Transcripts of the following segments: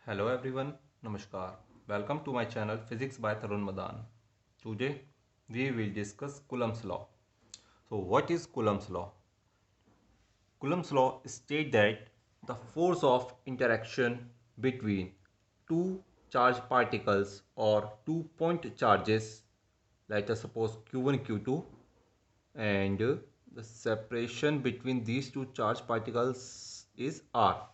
Hello everyone, Namaskar. Welcome to my channel Physics by Tarun Madan. Today we will discuss Coulomb's law. So what is Coulomb's law? Coulomb's law states that the force of interaction between two charged particles or two point charges, let us suppose Q1, Q2, and the separation between these two charged particles is R.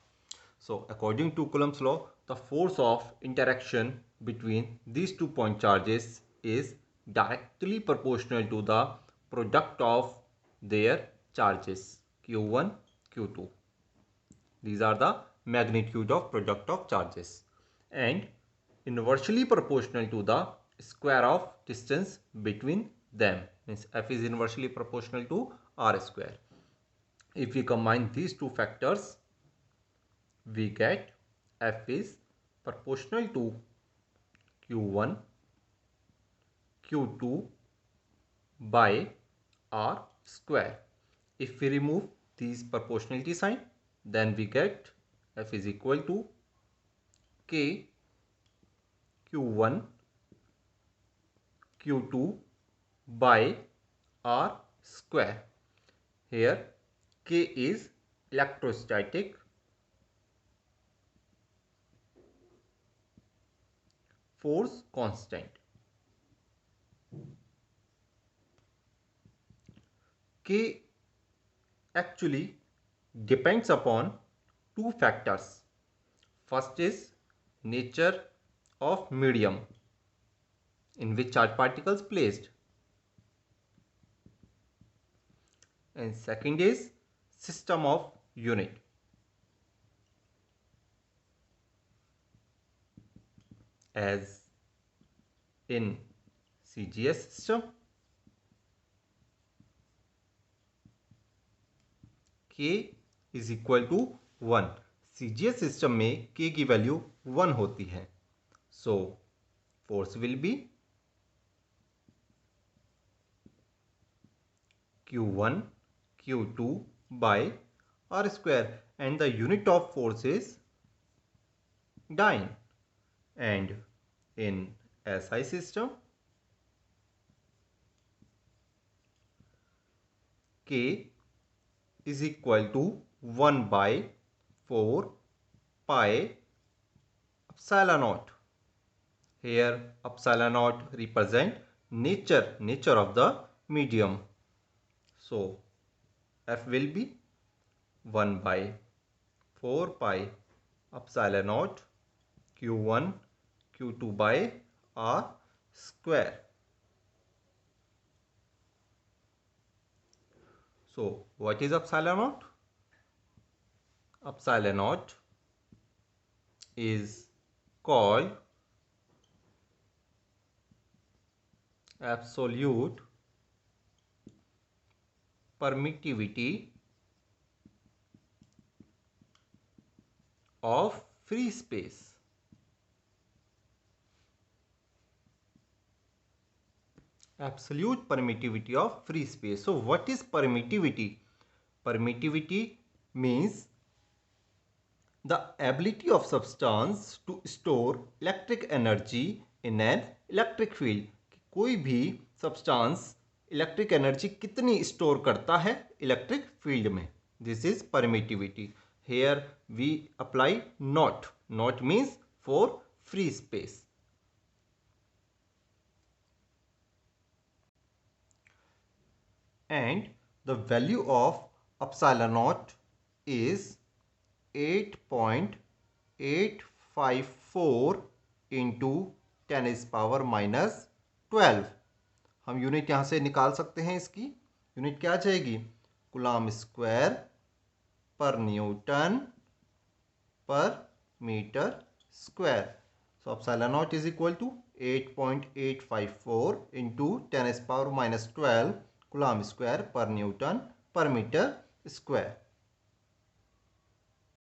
So according to Coulomb's law, the force of interaction between these two point charges is directly proportional to the product of their charges Q1, Q2. These are the magnitude of product of charges and inversely proportional to the square of distance between them. Means F is inversely proportional to R square. If we combine these two factors, we get F is proportional to Q1 Q2 by R square. If we remove these proportionality sign, then we get F is equal to K Q1 Q2 by R square. Here K is electrostatic force constant. K actually depends upon two factors. First is nature of medium in which charged particles placed, and second is system of unit. As in CGS system, K is equal to 1. CGS system में K की value 1 होती है. So force will be Q1 Q2 by R square, and the unit of force is dyne. And in SI system, K is equal to 1 by 4 pi epsilon naught. Here epsilon naught represent nature of the medium. So F will be 1 by 4 pi epsilon naught Q1 Q2 by R square. So what is epsilon naught? Epsilon naught is called absolute permittivity of free space. Absolute permittivity of free space. So what is permittivity? Permittivity means the ability of substance to store electric energy in an electric field. कोई भी substance electric energy कितनी store करता है electric field में. This is permittivity. Here we apply not. Not means for free space. And the value of epsilon naught is 8.854 into 10 is power minus 12. हम unit यहाँ से निकाल सकते हैं. इसकी यूनिट क्या आ जाएगी? कूलम्ब स्क्वायर पर न्यूटन पर metre square. So epsilon naught is equal to 8.854 into 10 is power minus 12 coulomb square पर न्यूटन पर मीटर स्क्वायर.